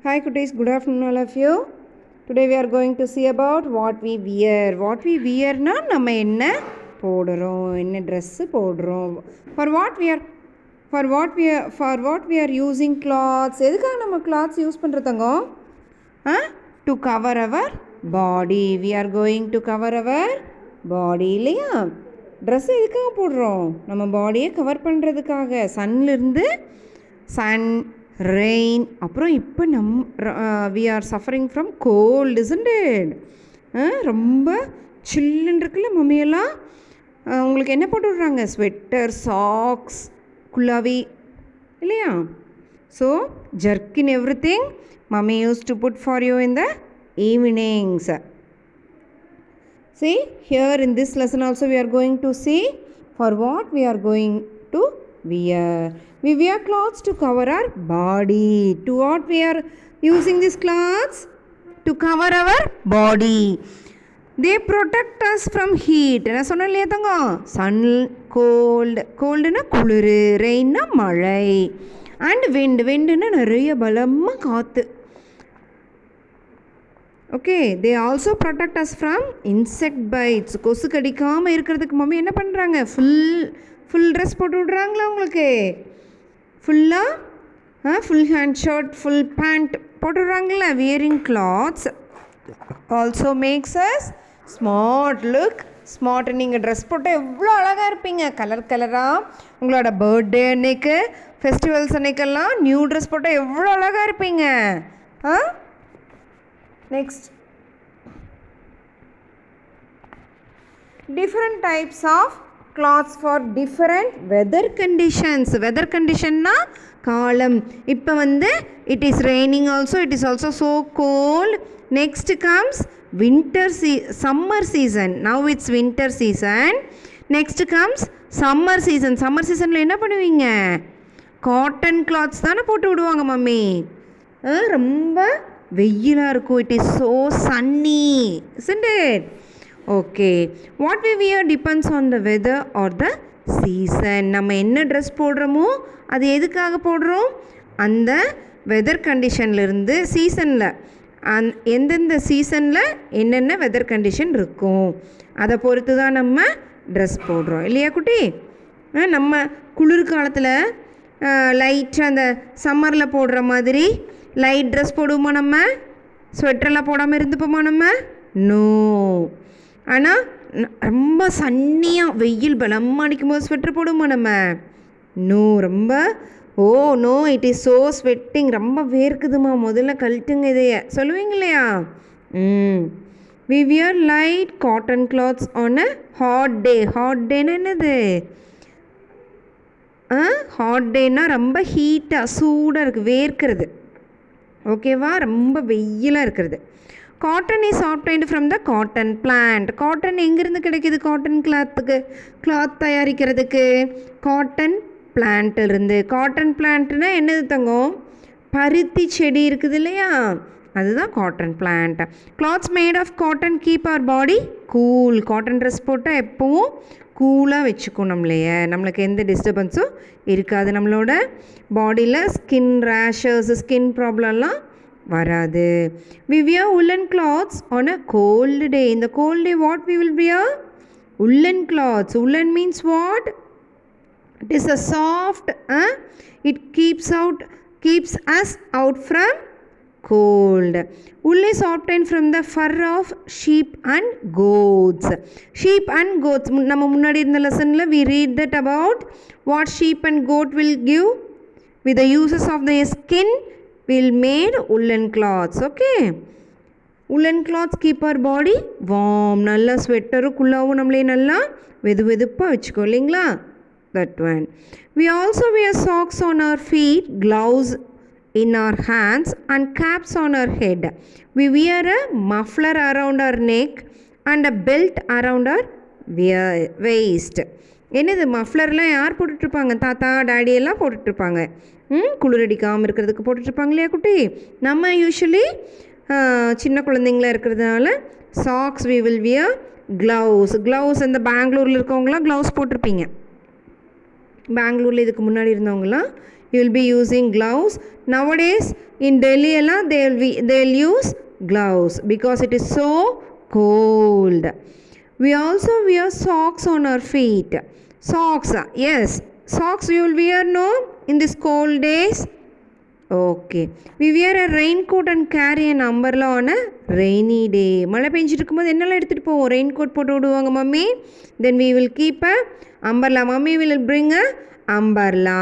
Hi Kutis, good afternoon all of you. Today we are going to see about what we wear. What we wear na நம்ம என்ன போடுறோம், என்ன dress போடுறோம். For what we are using clothes. எதுக்காக நம்ம clothes use பண்றதங்க? To cover our body. We are going to cover our body இல்லையா? Dress எதுக்காக போடுறோம்? நம்ம பாடியை கவர் பண்ணுறதுக்காக. சன்லேருந்து சன் ரெயின் அப்புறம் இப்போ we are suffering from cold isn't it? ரொம்ப சில்லுன்னு இருக்குல்ல மம்மியெல்லாம். உங்களுக்கு என்ன போட்டு விட்றாங்க? ஸ்வெட்டர், சாக்ஸ், குல்லாவி இல்லையா? So jerkin everything mummy use to put for you in the evenings. See, here in this lesson also we are going to see for what we are going to wear. We wear clothes to cover our body. To what we are using these clothes? To cover our body. They protect us from heat. என்ன சொன்னேன் இல்லையா தங்க? Sun, coldனா குளிர், ரெயின்னா மழை, and விண்டுனா நிறைய பலமாக காற்று. Okay, they also protect us from insect bites. கொசு கடிக்காமல் இருக்கிறதுக்கு மம்மி என்ன பண்ணுறாங்க? ஃபுல் ட்ரெஸ் போட்டு விட்றாங்களா உங்களுக்கு? Full hand shirt, full pant போட்டு விட்றாங்களா? Wearing clothes also makes us smart look. Smart. நீங்கள் ட்ரெஸ் போட்டால் எவ்வளோ அழகாக இருப்பீங்க, கலராக. உங்களோட பர்த்டே அன்னைக்கு, ஃபெஸ்டிவல்ஸ் அன்னைக்கெல்லாம் நியூ ட்ரெஸ் போட்டால் எவ்வளோ அழகாக இருப்பீங்க. Next, different types of clothes for different weather conditions. Weather condition na காலம். இப்போ வந்து it is raining also, it is also so cold. Next comes summer season. Now it's winter season. Next comes summer season. Summer seasonல என்ன பண்ணுவீங்க? Cotton clothes தானே போட்டு விடுவாங்க mummy. ரொம்ப வெயிலாக இருக்கும். It is so sunny isn't it? Okay, what we wear depends on the weather or the season. நம்ம என்ன ட்ரெஸ் போடுறோமோ அது எதுக்காக போடுறோம்? அந்த வெதர் கண்டிஷன்லேருந்து சீசனில் எந்தெந்த சீசனில் என்னென்ன வெதர் கண்டிஷன் இருக்கும் அதை பொறுத்து தான் நம்ம ட்ரெஸ் போடுறோம் இல்லையா குட்டி? நம்ம குளிர்காலத்தில் லைட்டாக அந்த சம்மரில் போடுற மாதிரி லைட் ட்ரெஸ் போடுவோமா? நம்ம ஸ்வெட்டரெல்லாம் போடாமல் இருந்துப்போமா நம்ம? நோ. ஆனால் ரொம்ப சன்னியாக வெயில் பலமாக அடிக்கும் போது ஸ்வெட்டர் போடுவோமா நம்ம? No. No, it is so sweating. ரொம்ப வேர்க்குதுமா, முதல்ல கழட்டுங்க இதைய சொல்லுவீங்க இல்லையா? We wear light cotton clothes on a hot day. Hot டேன்னு என்னது? ஹாட் டேன்னா ரொம்ப ஹீட்டாக சூடாக இருக்குது, வேர்க்கிறது. ஓகேவா? ரொம்ப வெயிலாக இருக்கிறது. Cotton is obtained from the cotton plant. Cotton எங்கேருந்து கிடைக்கிது? காட்டன் கிளாத் தயாரிக்கிறதுக்கு காட்டன் பிளான்ட்டிலிருந்து. காட்டன் பிளான்ட்னா என்னது தங்கம்? பருத்தி செடி இருக்குது இல்லையா? அதுதான் cotton plant. Clothes made of cotton keep our body cool. Cotton dress போட்டால் எப்போவும் கூலாக வச்சுக்கும் நம்மளையே. நம்மளுக்கு எந்த டிஸ்டர்பன்ஸும் இருக்காது. நம்மளோட பாடியில் ஸ்கின் ரேஷஸ், ஸ்கின் ப்ராப்ளம்லாம் வராது. We wear woollen clothes on a cold day. இந்த cold day what we will wear? Woollen clothes. Woollen means what? It is a soft. It keeps us out from cold. Wool is obtained from the fur of sheep and goats. Sheep and goats, நம்ம முன்னாடி இருந்த லெசனில் we read that about what sheep and goat will give with the uses of their skin will made woolen cloths. Okay, woolen cloths keep our body warm. நல்லா ஸ்வெட்டரும் குள்ளாவும் நம்மளே நல்லா வெதுப்பாக வச்சுக்கோ இல்லைங்களா? That one. We also wear socks on our feet, gloves in our hands and caps on our head. We wear a muffler around our neck and a belt around our waist. என்னது மஃப்ளர்லாம் யார் போட்டுட்ருப்பாங்க? தாத்தா daddy எல்லாம் போட்டுட்ருப்பாங்க. குளிரடிக்காமல் இருக்கிறதுக்கு போட்டுட்ருப்பாங்க இல்லையா குட்டி? நம்ம usually சின்ன குழந்தைங்களாக இருக்கிறதுனால socks we will wear gloves. அந்த பெங்களூரில் இருக்கவங்களாம் க்ளவுஸ் போட்டிருப்பீங்க. பெங்களூரில் இதுக்கு முன்னாடி இருந்தவங்களாம் you will be using gloves. Nowadays in Delhi எல்லாம் they'll use gloves because it is so cold. We also wear socks on our feet. Socks, yes, socks you will wear, no, in this cold days. Okay, we wear a raincoat and carry an umbrella on a rainy day. மழை பெஞ்சிட்டு இருக்கும்போது என்னெல்லாம் எடுத்துகிட்டு போவோம்? Raincoat போட்டு விடுவாங்க mummy. Then we will keep a umbrella. Mummy will bring a umbrella.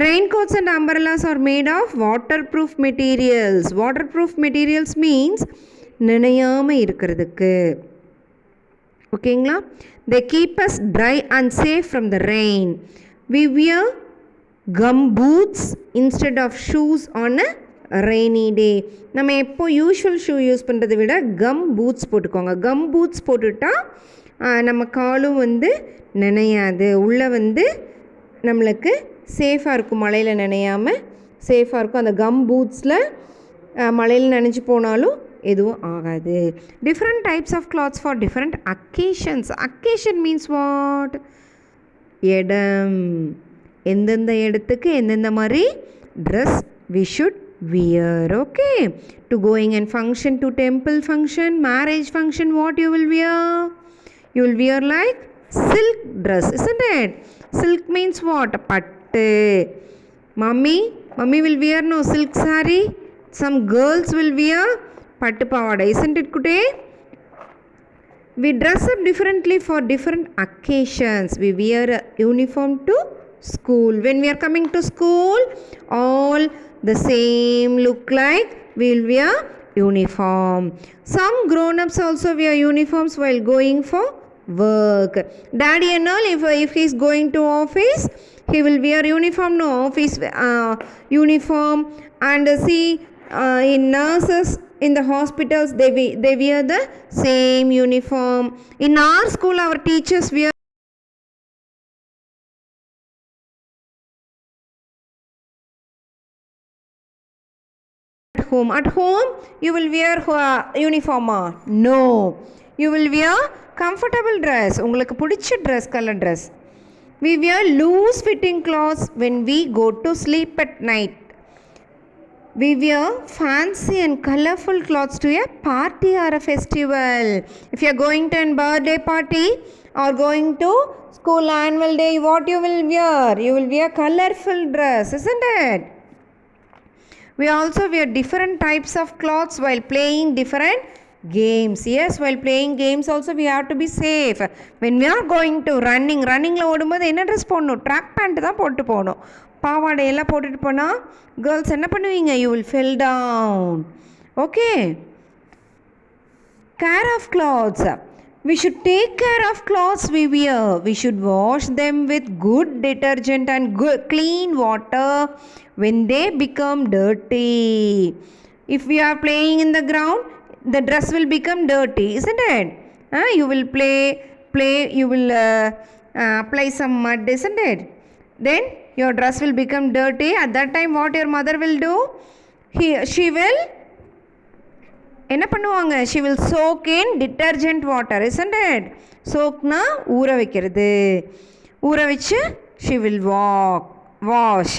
Raincoats and umbrellas are made of waterproof materials. Waterproof materials means நனையாமல் இருக்கிறதுக்கு. ஓகேங்களா? They keep us dry and safe from the rain. We wear gum boots instead of shoes on a rainy day. நம்ம எப்போ usual shoe use பண்ணுறதை விட come boots போட்டுக்கோங்க. Come boots போட்டுட்டா நம்ம காலும் வந்து நனையாது, உள்ளே வந்து நம்மளுக்கு சேஃபாக இருக்கும், மழையில் நனையாமல் சேஃபாக இருக்கும். அந்த கம் பூட்ஸில் மழையில் நனைஞ்சு போனாலும் எதுவும் ஆகாது. Different types of clothes for different occasions. Occasion means what? இடம். எந்தெந்த இடத்துக்கு எந்தெந்த மாதிரி dress we should wear. Okay, to going and function, to temple function, marriage function, what you will wear? You will wear like silk dress, isn't it? Silk means what? Pattu. Mummy will wear no silk saree. Some girls will wear pattu pavada, isn't it kutte? We dress up differently for different occasions. We wear a uniform to school. When we are coming to school, all the same look like we will wear uniform. Some grown-ups also wear uniforms while going for work. Daddy and all, if he is going to office, he will wear uniform, no, office uniform. And see, in nurses in the hospitals, they wear the same uniform. In our school, our teachers wear home. At home, you will wear uniform? No. You will wear comfortable dress. உங்களுக்கு பிடிச்ச dress, color dress. We wear loose fitting clothes when we go to sleep at night. We wear fancy and colorful clothes to a party or a festival. If you are going to a birthday party or going to school annual day, what you will wear? You will wear colorful dress, isn't it? We also wear different types of clothes while playing different games. Yes, while playing games also we have to be safe. When we are going to runningல ஓடும்போது என்ன dress போடணும்? Track pant தான் போட்டு போகணும். பாவாடையெல்லாம் போட்டுட்டு போனால் girls என்ன பண்ணுவீங்க? You will fall down. Okay. Care of clothes. We should take care of clothes we wear. We should wash them with good detergent and good clean water when they become dirty. If we are playing in the ground, the dress will become dirty, isn't it? You will you will apply some mud, isn't it? Then your dress will become dirty. At that time, what your mother will do? She will என்ன பண்ணுவாங்க? She will soak in detergent water, isn't it? Soakனா ஊற வைக்கிறது. ஊற வச்சு she will wash.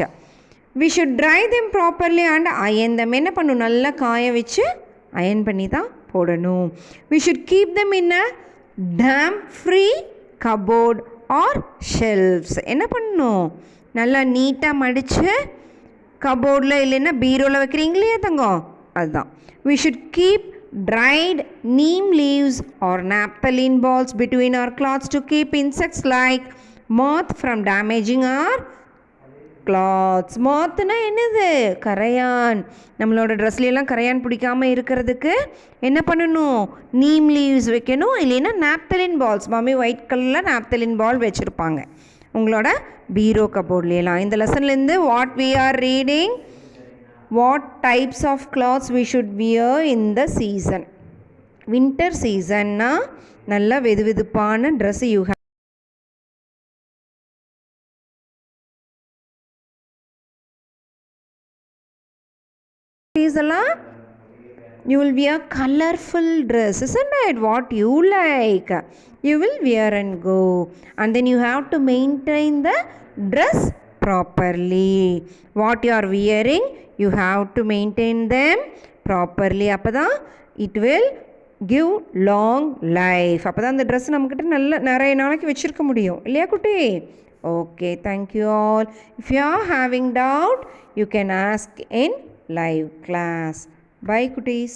We should dry them properly and iron them. என்ன பண்ணணும்? நல்லா காய வச்சு அயன் பண்ணி தான் போடணும். We should keep them in a damp free cupboard or shelves. என்ன பண்ணணும்? நல்லா நீட்டாக மடித்து கபோர்டில் இல்லைன்னா பீரோவில் வைக்கிறீங்களே தங்கம், அதுதான். We should keep dried neem leaves or naphthalene balls between our cloths to keep insects like moth from damaging our cloths. mothனா என்னது? கரையான். நம்மளோட ட்ரெஸ்லாம் கரையான் பிடிக்காமல் இருக்கிறதுக்கு என்ன பண்ணணும்? நீம் லீவ்ஸ் வைக்கணும், இல்லைன்னா நாப்தலின் பால்ஸ். மாமி ஒயிட் கலரில் நாப்தலின் பால் வச்சுருப்பாங்க உங்களோட பீரோ கபோர்ட்லாம். இந்த லெசன்லேருந்து what we are reading, what types of clothes we should wear in the season. Winter சீசன்னா நல்லா வெதுவெதுப்பான dress you you will wear colorful dress, isn't it? What you like, you will wear and go. And then you have to maintain the dress properly. What you are wearing, you have to maintain them properly. அப்போ தான் it will give long life. அப்போ தான் அந்த dress நம்மக்கிட்ட நிறைய நாளைக்கு வச்சுருக்க முடியும் இல்லையா குட்டி? Okay, thank you all. If you are having doubt, you can ask in live class. Bye, cuties.